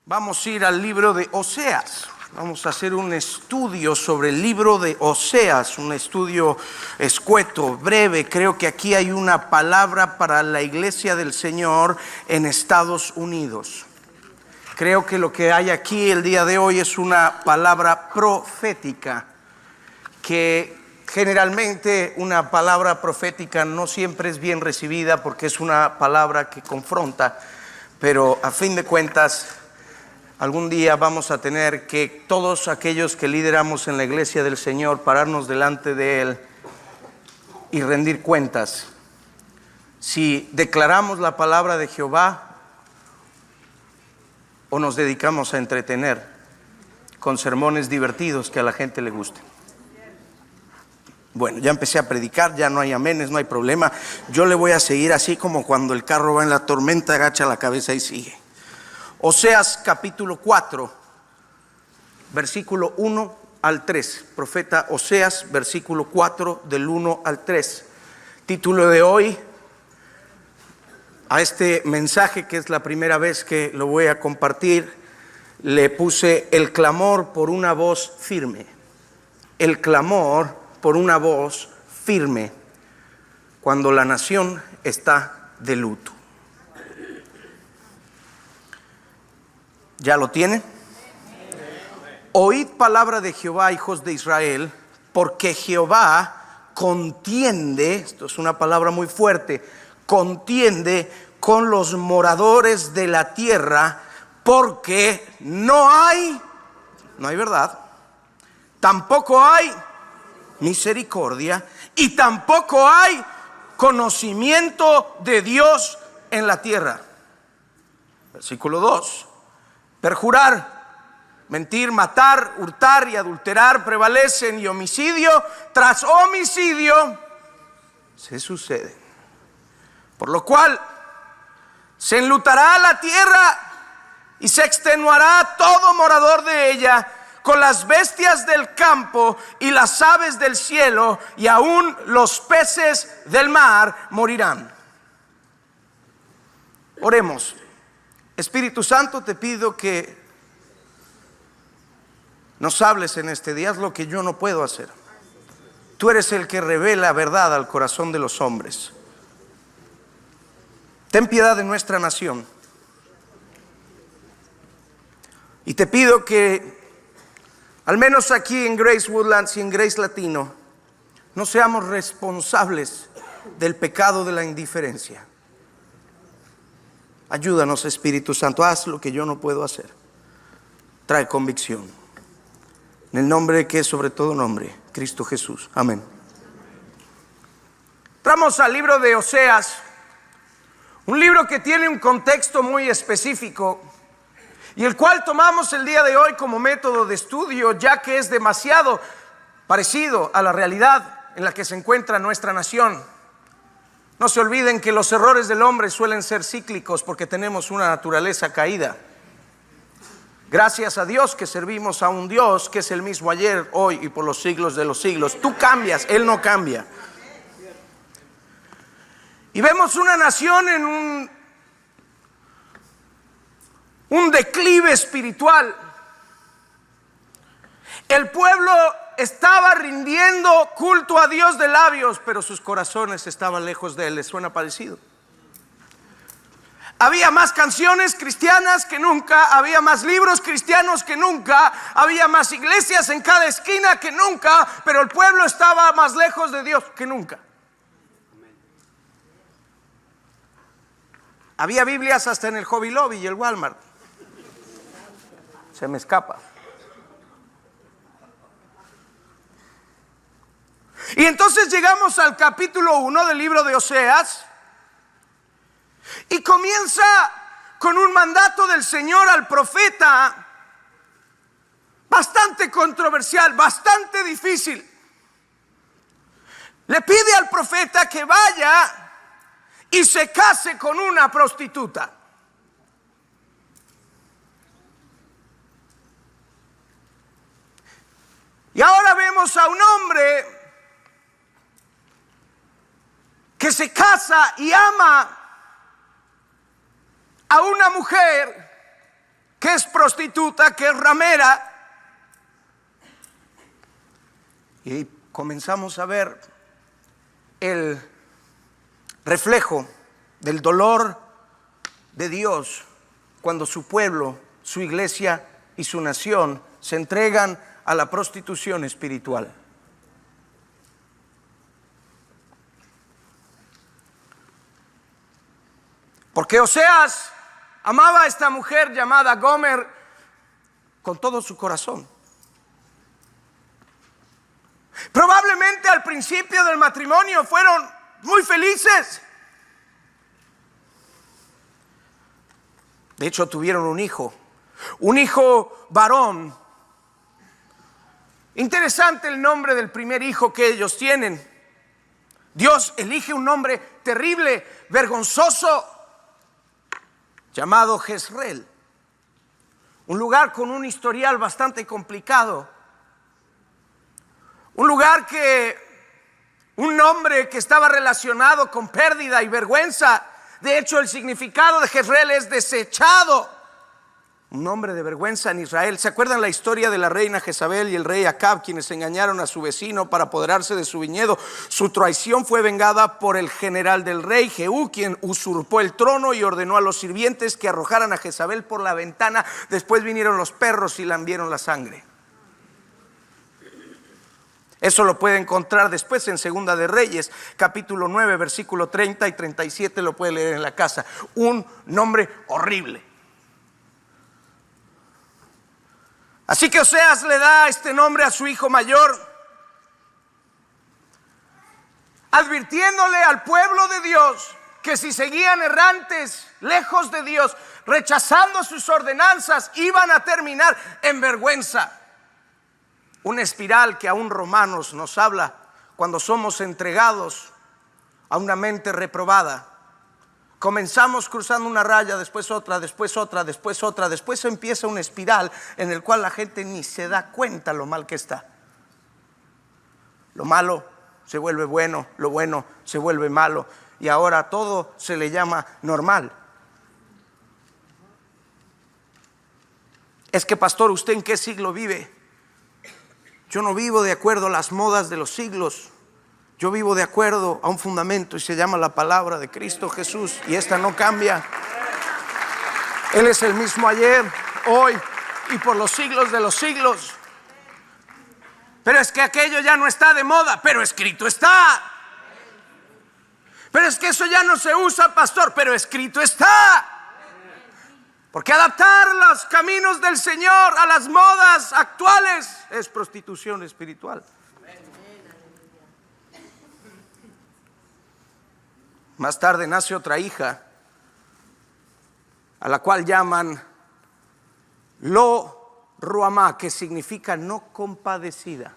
Vamos a ir al libro de Oseas. Vamos a hacer un estudio sobre el libro de Oseas, un estudio escueto, breve. Creo que aquí hay una palabra para la iglesia del Señor en Estados Unidos. Creo que lo que hay aquí el día de hoy es una palabra profética, que generalmente una palabra profética no siempre es bien recibida porque es una palabra que confronta, pero a fin de cuentas algún día vamos a tener que todos aquellos que lideramos en la iglesia del Señor pararnos delante de Él y rendir cuentas si declaramos la palabra de Jehová o nos dedicamos a entretener con sermones divertidos que a la gente le gusten. Bueno, ya empecé a predicar, ya no hay amenes, no hay problema. Yo le voy a seguir así como cuando el carro va en la tormenta, agacha la cabeza y sigue. Oseas capítulo 4, versículo 1 al 3. Profeta Oseas, versículo 4 del 1 al 3. Título de hoy a este mensaje, que es la primera vez que lo voy a compartir, le puse el clamor por una voz firme. El clamor por una voz firme cuando la nación está de luto. ¿Ya lo tienen? Oíd palabra de Jehová, hijos de Israel, porque Jehová contiende, esto es una palabra muy fuerte, contiende con los moradores de la tierra, porque no hay verdad, tampoco hay misericordia y tampoco hay conocimiento de Dios en la tierra. Versículo 2. Perjurar, mentir, matar, hurtar y adulterar prevalecen, y homicidio tras homicidio se suceden. Por lo cual se enlutará la tierra y se extenuará todo morador de ella, con las bestias del campo y las aves del cielo, y aún los peces del mar morirán. Oremos. Espíritu Santo, te pido que nos hables en este día. Haz lo que yo no puedo hacer. Tú eres el que revela verdad al corazón de los hombres. Ten piedad de nuestra nación. Y te pido que, al menos aquí en Grace Woodlands y en Grace Latino, no seamos responsables del pecado de la indiferencia. Ayúdanos, Espíritu Santo, haz lo que yo no puedo hacer. Trae convicción. En el nombre que es sobre todo nombre, Cristo Jesús. Amén. Entramos al libro de Oseas, un libro que tiene un contexto muy específico y el cual tomamos el día de hoy como método de estudio, ya que es demasiado parecido a la realidad en la que se encuentra nuestra nación. No se olviden que los errores del hombre suelen ser cíclicos porque tenemos una naturaleza caída. Gracias a Dios que servimos a un Dios que es el mismo ayer, hoy y por los siglos de los siglos. Tú cambias, Él no cambia. Y vemos una nación en un declive espiritual. El pueblo estaba rindiendo culto a Dios de labios, pero sus corazones estaban lejos de Él. ¿Les suena parecido? Había más canciones cristianas que nunca, había más libros cristianos que nunca, había más iglesias en cada esquina que nunca, pero el pueblo estaba más lejos de Dios que nunca. Había Biblias hasta en el Hobby Lobby y el Walmart. Se me escapa. Y entonces llegamos al capítulo 1 del libro de Oseas y comienza con un mandato del Señor al profeta bastante controversial, bastante difícil. Le pide al profeta que vaya y se case con una prostituta. Y ahora vemos a un hombre que se casa y ama a una mujer qué es prostituta, qué es ramera. Y comenzamos a ver el reflejo del dolor de Dios cuando su pueblo, su iglesia y su nación se entregan a la prostitución espiritual. Porque Oseas amaba a esta mujer llamada Gomer con todo su corazón. Probablemente al principio del matrimonio fueron muy felices. De hecho, tuvieron un hijo varón. Interesante el nombre del primer hijo que ellos tienen. Dios elige un nombre terrible, vergonzoso, llamado Jezreel. Un lugar con un historial bastante complicado. Un nombre que estaba relacionado con pérdida y vergüenza. De hecho, el significado de Jezreel es desechado. Un nombre de vergüenza en Israel. ¿Se acuerdan la historia de la reina Jezabel y el rey Acab, quienes engañaron a su vecino para apoderarse de su viñedo? Su traición fue vengada por el general del rey, Jehú, quien usurpó el trono y ordenó a los sirvientes que arrojaran a Jezabel por la ventana. Después vinieron los perros y lambieron la sangre. Eso lo puede encontrar después en Segunda de Reyes, capítulo 9, versículo 30 y 37, lo puede leer en la casa. Un nombre horrible. Así que Oseas le da este nombre a su hijo mayor, advirtiéndole al pueblo de Dios que si seguían errantes, lejos de Dios, rechazando sus ordenanzas, iban a terminar en vergüenza. Una espiral que aún Romanos nos habla cuando somos entregados a una mente reprobada. Comenzamos cruzando una raya, después otra, después otra, después otra. Después empieza una espiral en el cual la gente ni se da cuenta lo mal que está. Lo malo se vuelve bueno, lo bueno se vuelve malo. Y ahora todo se le llama normal. Es que, pastor, ¿usted en qué siglo vive? Yo no vivo de acuerdo a las modas de los siglos. Yo vivo de acuerdo a un fundamento y se llama la palabra de Cristo Jesús. Y esta no cambia. Él es el mismo ayer, hoy y por los siglos de los siglos. Pero es que aquello ya no está de moda, pero escrito está. Pero es que eso ya no se usa, pastor, pero escrito está. Porque adaptar los caminos del Señor a las modas actuales es prostitución espiritual. Más tarde nace otra hija, a la cual llaman Lo Ruhamá, que significa no compadecida.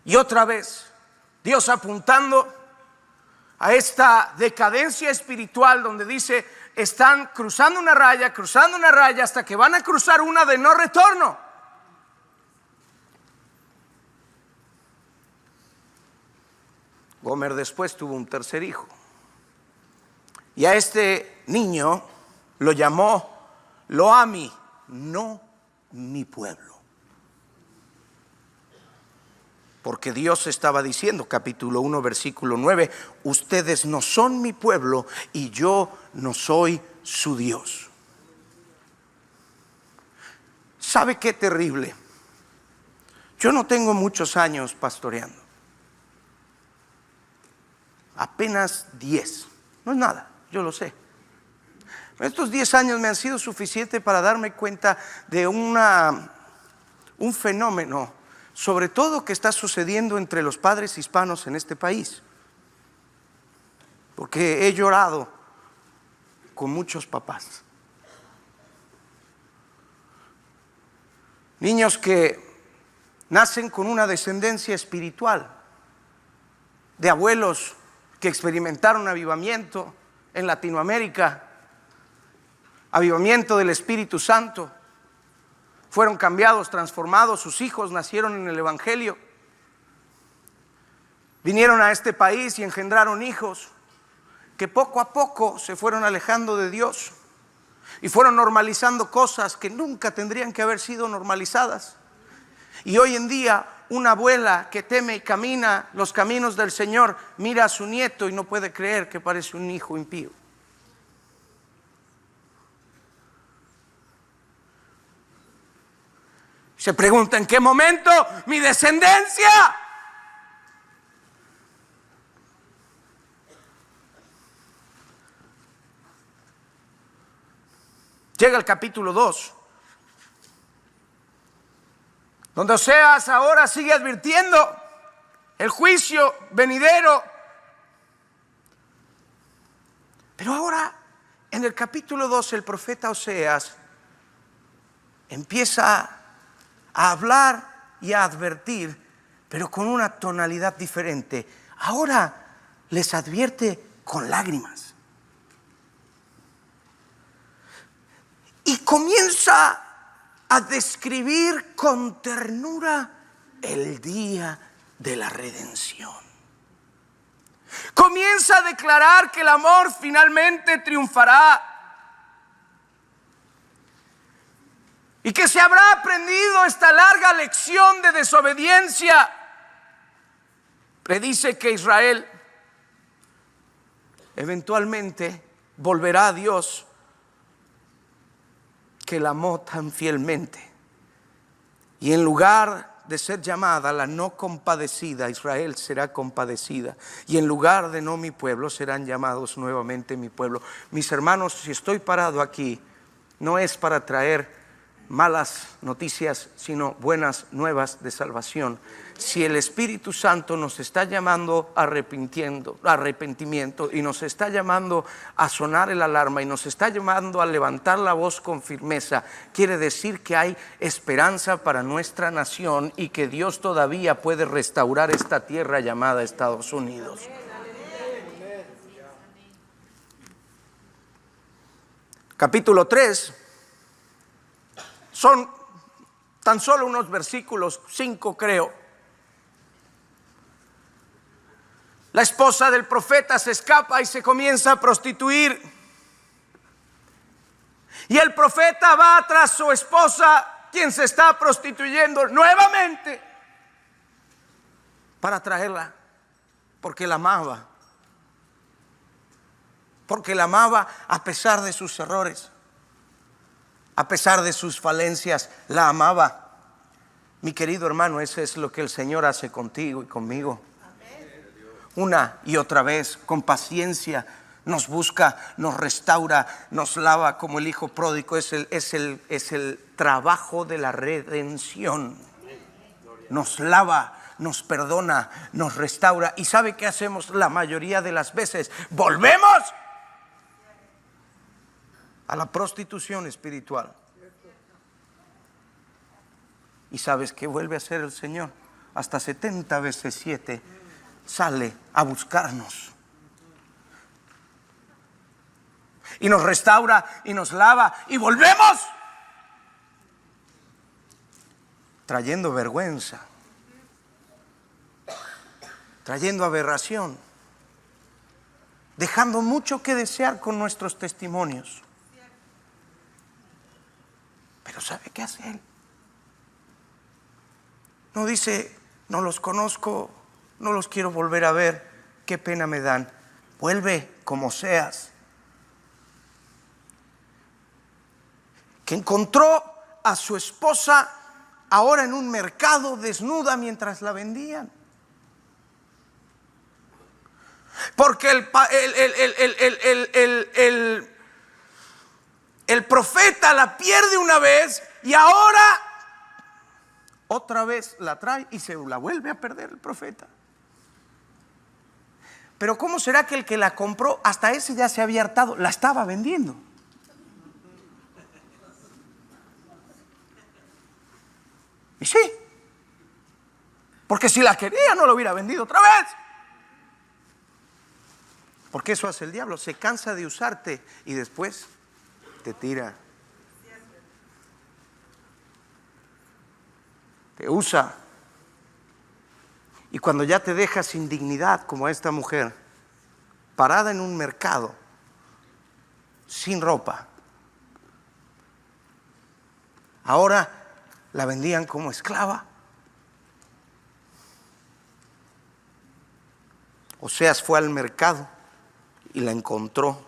Y otra vez, Dios apuntando a esta decadencia espiritual donde dice, están cruzando una raya hasta que van a cruzar una de no retorno. Gomer después tuvo un tercer hijo. Y a este niño lo llamó Lo-Ammi, no mi pueblo. Porque Dios estaba diciendo, capítulo 1, versículo 9, ustedes no son mi pueblo y yo no soy su Dios. ¿Sabe qué terrible? Yo no tengo muchos años pastoreando. Apenas 10. No es nada, yo lo sé. Estos 10 años me han sido suficientes para darme cuenta de un fenómeno, sobre todo que está sucediendo entre los padres hispanos en este país. Porque he llorado con muchos papás. Niños que nacen con una descendencia espiritual, de abuelos que experimentaron avivamiento en Latinoamérica, avivamiento del Espíritu Santo. Fueron cambiados, transformados, sus hijos nacieron en el Evangelio. Vinieron a este país y engendraron hijos que poco a poco se fueron alejando de Dios y fueron normalizando cosas que nunca tendrían que haber sido normalizadas. Y hoy en día una abuela que teme y camina los caminos del Señor mira a su nieto y no puede creer que parece un hijo impío. Se pregunta: ¿en qué momento mi descendencia? Llega el capítulo 2, donde Oseas ahora sigue advirtiendo el juicio venidero. Pero ahora, en el capítulo 2, el profeta Oseas empieza a hablar y a advertir, pero con una tonalidad diferente. Ahora les advierte con lágrimas. Y comienza a describir con ternura el día de la redención. Comienza a declarar que el amor finalmente triunfará y que se habrá aprendido esta larga lección de desobediencia. Predice que Israel eventualmente volverá a Dios, que la amó tan fielmente, y en lugar de ser llamada la no compadecida, Israel será compadecida, y en lugar de no mi pueblo serán llamados nuevamente mi pueblo. Mis hermanos, si estoy parado aquí, no es para traer malas noticias, sino buenas nuevas de salvación. Si el Espíritu Santo nos está llamando a arrepentimiento y nos está llamando a sonar el alarma y nos está llamando a levantar la voz con firmeza, quiere decir que hay esperanza para nuestra nación y que Dios todavía puede restaurar esta tierra llamada Estados Unidos. Capítulo 3 son tan solo unos versículos, 5 creo. La esposa del profeta se escapa y se comienza a prostituir. Y el profeta va tras su esposa, quien se está prostituyendo nuevamente, para traerla, porque la amaba. Porque la amaba a pesar de sus errores, a pesar de sus falencias, la amaba. Mi querido hermano, eso es lo que el Señor hace contigo y conmigo. Una y otra vez, con paciencia, nos busca, nos restaura, nos lava como el hijo pródigo. Es el trabajo de la redención. Nos lava, nos perdona, nos restaura. ¿Y sabe qué hacemos la mayoría de las veces? Volvemos a la prostitución espiritual. ¿Y sabes qué vuelve a hacer el Señor? Hasta 70 veces 7 sale a buscarnos y nos restaura y nos lava y volvemos trayendo vergüenza, trayendo aberración, dejando mucho que desear con nuestros testimonios. Pero ¿sabe qué hace Él? No dice: no los conozco, no los quiero volver a ver, qué pena me dan. Vuelve como seas. Que encontró a su esposa ahora en un mercado desnuda mientras la vendían. Porque el profeta la pierde una vez y ahora otra vez la trae y se la vuelve a perder el profeta. Pero ¿cómo será que el que la compró, hasta ese ya se había hartado, la estaba vendiendo? Y sí, porque si la quería no la hubiera vendido otra vez. Porque eso hace el diablo, se cansa de usarte y después te tira. Te usa. Y cuando ya te deja sin dignidad, como a esta mujer, parada en un mercado, sin ropa. Ahora la vendían como esclava. Oseas fue al mercado y la encontró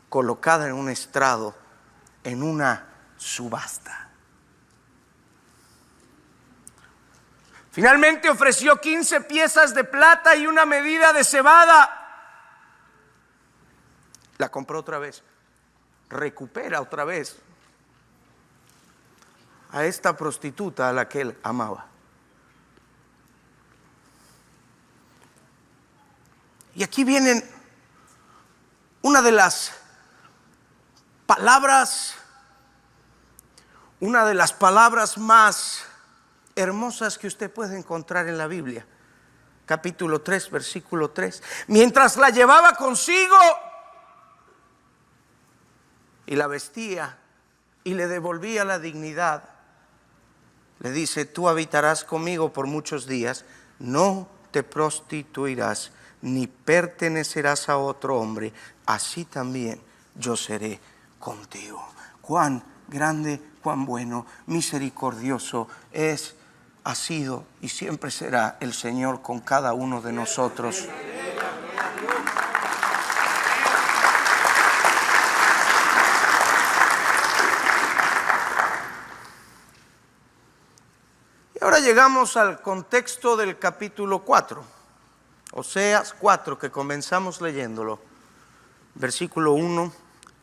colocada en un estrado, en una subasta. Finalmente ofreció 15 piezas de plata y una medida de cebada. La compró otra vez, recupera otra vez a esta prostituta a la que él amaba. Y aquí vienen una de las palabras más hermosas que usted puede encontrar en la Biblia. Capítulo 3, versículo 3. Mientras la llevaba consigo y la vestía y le devolvía la dignidad, le dice: tú habitarás conmigo por muchos días, no te prostituirás ni pertenecerás a otro hombre, así también yo seré contigo. Cuán grande, cuán bueno, misericordioso ha sido y siempre será el Señor con cada uno de nosotros. Y ahora llegamos al contexto del capítulo 4. Oseas 4, que comenzamos leyéndolo, versículo 1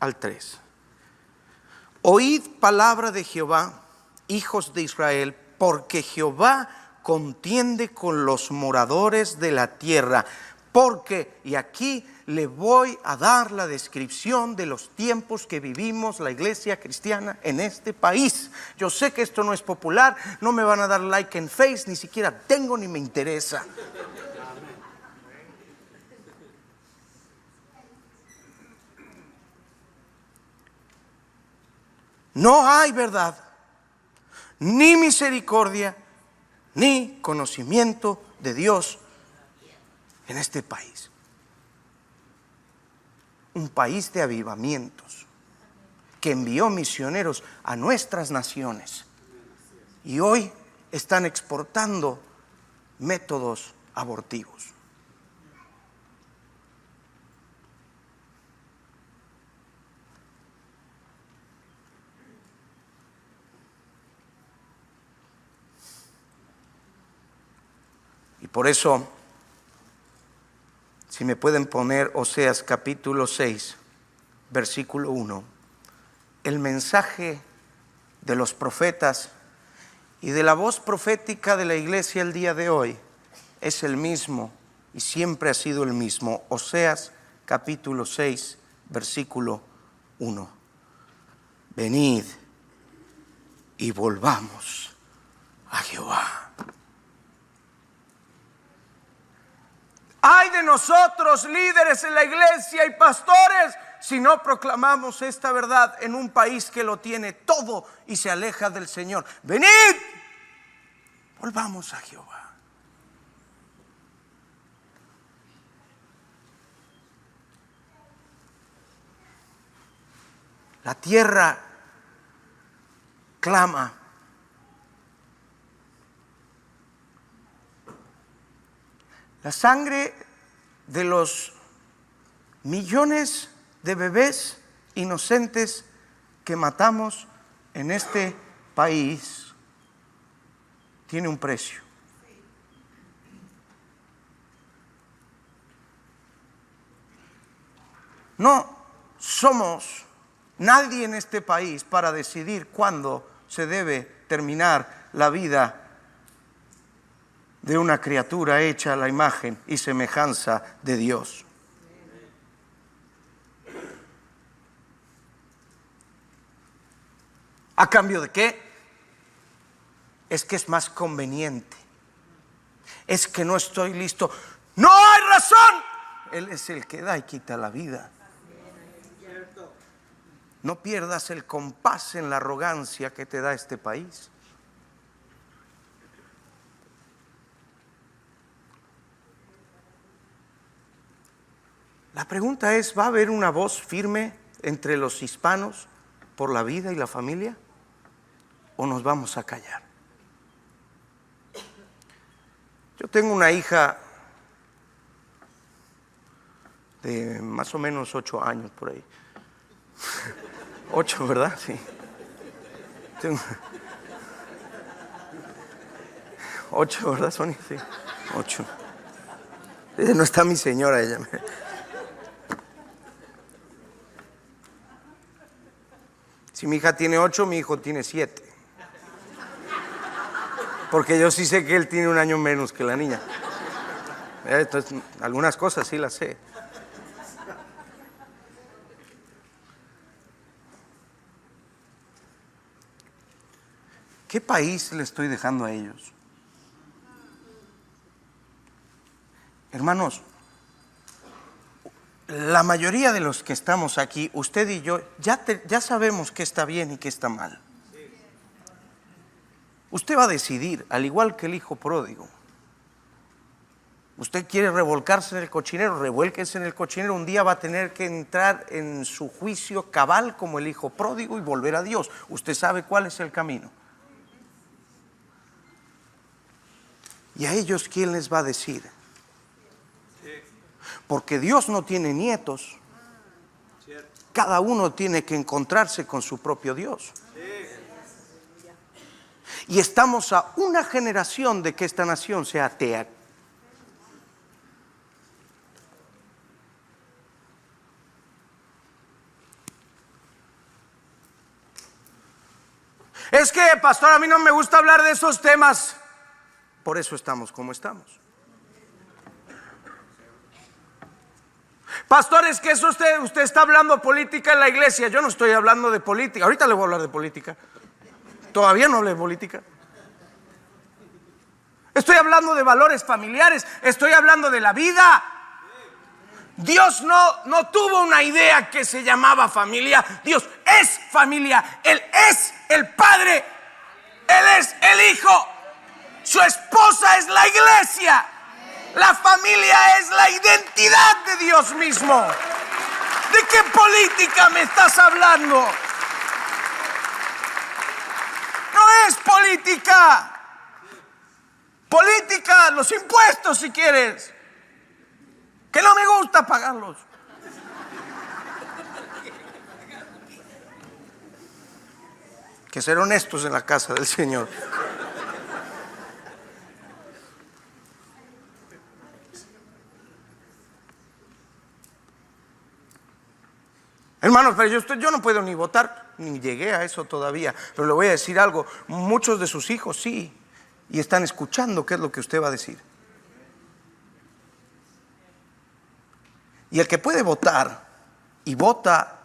al 3. Oíd palabra de Jehová, hijos de Israel, porque Jehová contiende con los moradores de la tierra. Porque, y aquí le voy a dar la descripción de los tiempos que vivimos la iglesia cristiana en este país. Yo sé que esto no es popular, no me van a dar like en Face, ni siquiera tengo ni me interesa. No hay verdad, ni misericordia, ni conocimiento de Dios en este país. Un país de avivamientos que envió misioneros a nuestras naciones y hoy están exportando métodos abortivos. Y por eso, si me pueden poner Oseas capítulo 6, versículo 1, el mensaje de los profetas y de la voz profética de la iglesia el día de hoy es el mismo y siempre ha sido el mismo. Oseas capítulo 6, versículo 1. Venid y volvamos a Jehová. Ay de nosotros, líderes en la iglesia y pastores, si no proclamamos esta verdad en un país que lo tiene todo y se aleja del Señor. Venid, volvamos a Jehová. La tierra clama. La sangre de los millones de bebés inocentes que matamos en este país tiene un precio. No somos nadie en este país para decidir cuándo se debe terminar la vida de una criatura hecha a la imagen y semejanza de Dios. ¿A cambio de qué? Es que es más conveniente. Es que no estoy listo. ¡No hay razón! Él es el que da y quita la vida. No pierdas el compás en la arrogancia que te da este país. La La pregunta es, ¿va a haber una voz firme entre los hispanos por la vida y la familia? ¿O nos vamos a callar? Yo tengo una hija de más o menos 8 años por ahí. 8, ¿verdad? Sí. Tengo 8, ¿verdad, Sonia? Sí, 8. No está mi señora, ella. Si mi hija tiene 8, mi hijo tiene 7. Porque yo sí sé que él tiene un año menos que la niña. Entonces, algunas cosas sí las sé. ¿Qué país le estoy dejando a ellos? Hermanos, la mayoría de los que estamos aquí, usted y yo, ya sabemos qué está bien y qué está mal. Usted va a decidir, al igual que el hijo pródigo. Usted quiere revolcarse en el cochinero, revuélquese en el cochinero. Un día va a tener que entrar en su juicio cabal como el hijo pródigo y volver a Dios. Usted sabe cuál es el camino. ¿Y a ellos quién les va a decir? Porque Dios no tiene nietos. Cada uno tiene que encontrarse con su propio Dios. Y estamos a una generación de que esta nación sea atea. Es que, pastor, a mí no me gusta hablar de esos temas. Por eso estamos como estamos. Pastor, es que eso usted está hablando política en la iglesia. Yo no estoy hablando de política. Ahorita le voy a hablar de política. Todavía no hablé de política. Estoy hablando de valores familiares. Estoy hablando de la vida. Dios no tuvo una idea que se llamaba familia. Dios es familia. Él es el Padre. Él es el Hijo. Su esposa es la iglesia. La familia es la identidad de Dios mismo. ¿De qué política me estás hablando? No es política. Política, los impuestos si quieres. Que no me gusta pagarlos. Que ser honestos en la casa del Señor. Hermanos, pero yo no puedo ni votar, ni llegué a eso todavía. Pero le voy a decir algo, muchos de sus hijos sí, y están escuchando qué es lo que usted va a decir. Y el que puede votar y vota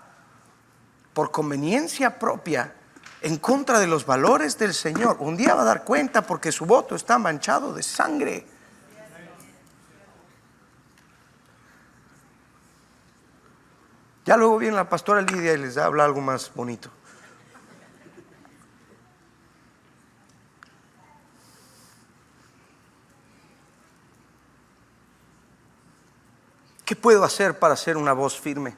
por conveniencia propia en contra de los valores del Señor, un día va a dar cuenta porque su voto está manchado de sangre. Ya luego viene la pastora Lidia y les habla algo más bonito. ¿Qué puedo hacer para ser una voz firme?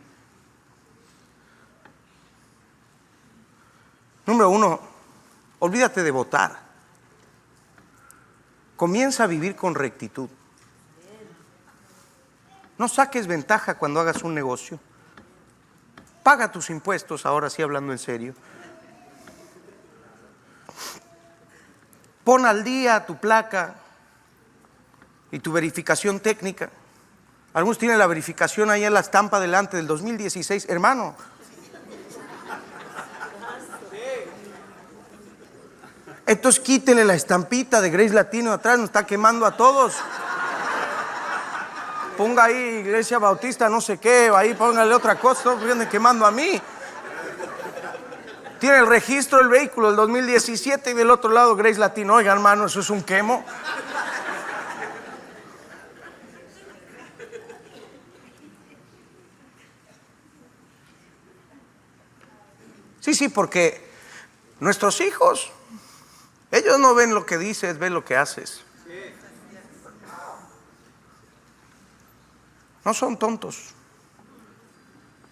Número 1, olvídate de votar. Comienza a vivir con rectitud. No saques ventaja cuando hagas un negocio. Paga tus impuestos, ahora sí hablando en serio. Pon al día tu placa y tu verificación técnica. Algunos tienen la verificación ahí en la estampa delante del 2016, hermano. Entonces quítele la estampita de Grace Latino atrás, nos está quemando a todos. Ponga ahí Iglesia Bautista, no sé qué, ahí póngale otra cosa, no vienen quemando a mí. Tiene el registro del vehículo del 2017 y del otro lado Grace Latino. Oiga, hermano, eso es un quemo. Sí, porque nuestros hijos, ellos no ven lo que dices, ven lo que haces. No son tontos.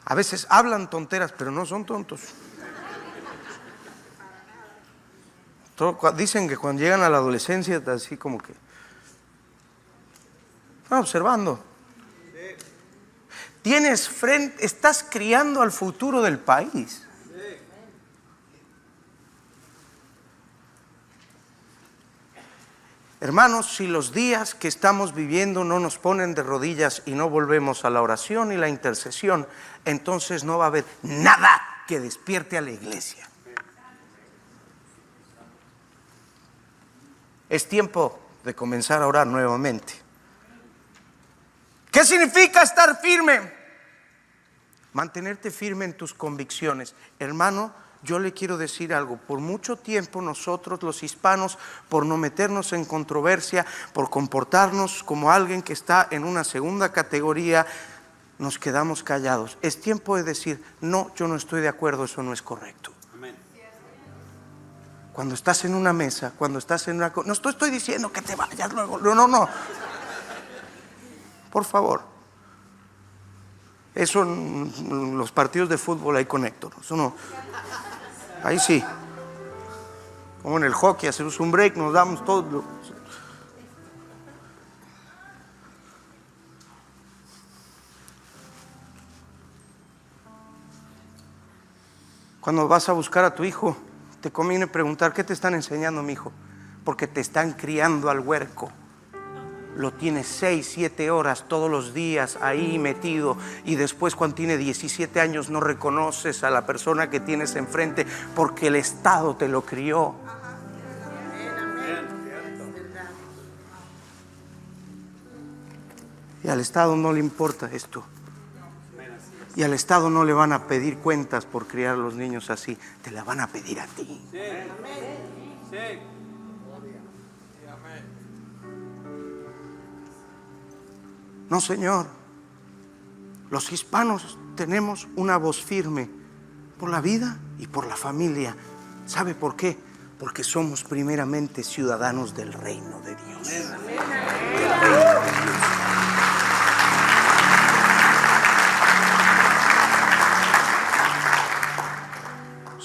A veces hablan tonteras, pero no son tontos. Dicen que cuando llegan a la adolescencia, así como que están observando. Estás criando al futuro del país. Hermanos, si los días que estamos viviendo no nos ponen de rodillas y no volvemos a la oración y la intercesión, entonces no va a haber nada que despierte a la iglesia. Es tiempo de comenzar a orar nuevamente. ¿Qué significa estar firme? Mantenerte firme en tus convicciones. Hermano, yo le quiero decir algo. Por mucho tiempo nosotros los hispanos, por no meternos en controversia, por comportarnos como alguien que está en una segunda categoría, nos quedamos callados. Es tiempo de decir, no, yo no estoy de acuerdo, eso no es correcto. Amén. Cuando estás en una mesa, cuando estás en una... No estoy diciendo que te vayas luego, no. Por favor. Eso en los partidos de fútbol ahí conecto. Eso no. Ahí sí. Como en el hockey, hacemos un break, nos damos todo. Cuando vas a buscar a tu hijo, te conviene preguntar, ¿qué te están enseñando, mi hijo? Porque te están criando al huerco. Lo tienes 6, 7 horas todos los días ahí metido, y después cuando tiene 17 años no reconoces a la persona que tienes enfrente porque el Estado te lo crió. Y al Estado no le importa esto. Y al Estado no le van a pedir cuentas por criar a los niños así, te la van a pedir a ti. Sí. Sí. No, Señor, los hispanos tenemos una voz firme por la vida y por la familia. ¿Sabe por qué? Porque somos primeramente ciudadanos del reino de Dios.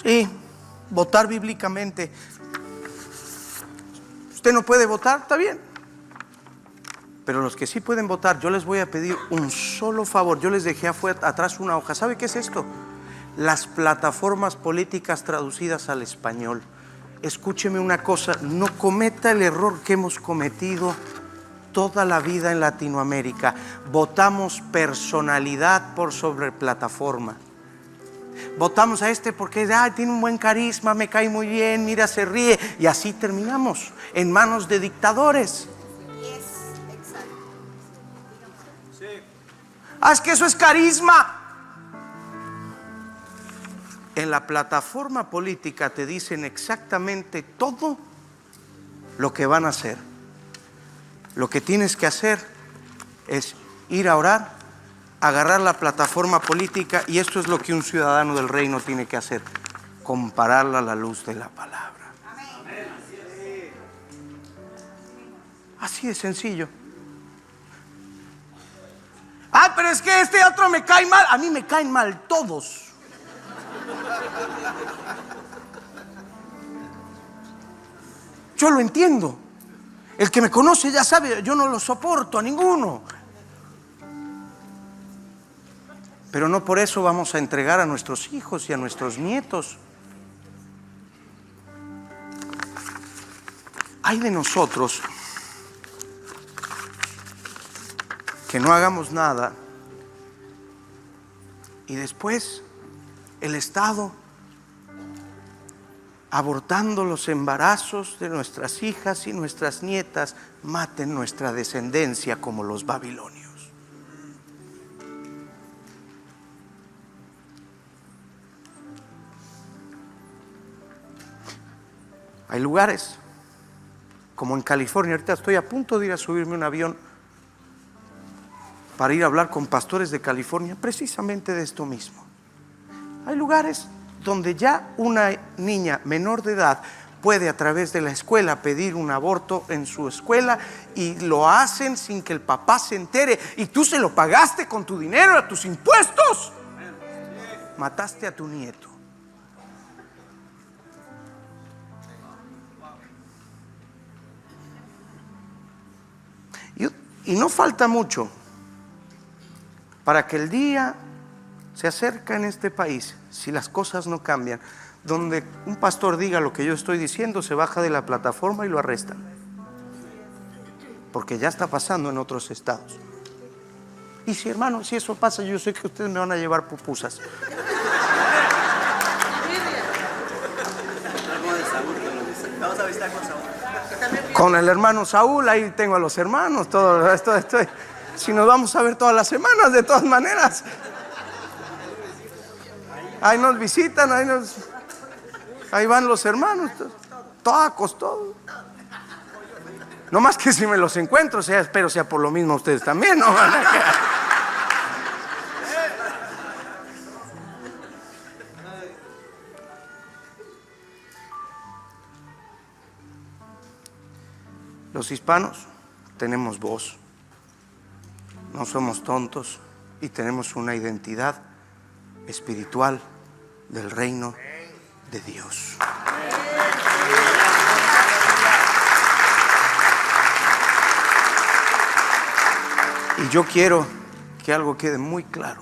Sí, votar bíblicamente. Usted no puede votar, está bien. Pero los que sí pueden votar, yo les voy a pedir un solo favor. Yo les dejé atrás una hoja. ¿Sabe qué es esto? Las plataformas políticas traducidas al español. Escúcheme una cosa, no cometa el error que hemos cometido toda la vida en Latinoamérica. Votamos personalidad por sobre plataforma. Votamos a este porque tiene un buen carisma, me cae muy bien, mira, se ríe. Y así terminamos en manos de dictadores. Es que eso es carisma. En la plataforma política te dicen exactamente todo lo que van a hacer. Lo que tienes que hacer es ir a orar, agarrar la plataforma política, y esto es lo que un ciudadano del reino tiene que hacer: compararla a la luz de la palabra. Así de sencillo. Pero es que este otro me cae mal. A mí me caen mal todos. Yo lo entiendo. El que me conoce ya sabe, yo no lo soporto a ninguno. Pero no por eso vamos a entregar a nuestros hijos y a nuestros nietos. Ay de nosotros que no hagamos nada y después el Estado abortando los embarazos de nuestras hijas y nuestras nietas, maten nuestra descendencia como los babilonios. Hay lugares como en California. Ahorita estoy a punto de ir a subirme a un avión para ir a hablar con pastores de California precisamente de esto mismo. Hay lugares donde ya una niña menor de edad puede a través de la escuela pedir un aborto en su escuela, y lo hacen sin que el papá se entere, y tú se lo pagaste con tu dinero, a tus impuestos. Mataste a tu nieto. Y no falta mucho para que el día se acerque en este país, si las cosas no cambian, donde un pastor diga lo que yo estoy diciendo, se baja de la plataforma y lo arrestan. Porque ya está pasando en otros estados. Y si, hermano, si eso pasa, yo sé que ustedes me van a llevar pupusas. Vamos a visitar con Saúl. Con el hermano Saúl, ahí tengo a los hermanos, todo esto. Si nos vamos a ver todas las semanas, de todas maneras. Ahí nos visitan, ahí van los hermanos, tacos, todo. No más que si me los encuentro, espero sea por lo mismo ustedes también, ¿no? Los hispanos tenemos voz, no somos tontos y tenemos una identidad espiritual del reino de Dios. Y yo quiero que algo quede muy claro.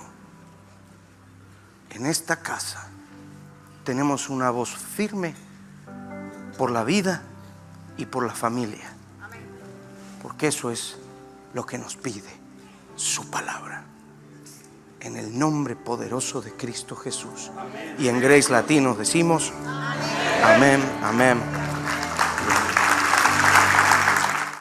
En esta casa tenemos una voz firme por la vida y por la familia. Porque eso es lo que nos pide su palabra. En el nombre poderoso de Cristo Jesús. Y en Grace Latino decimos amén, amén.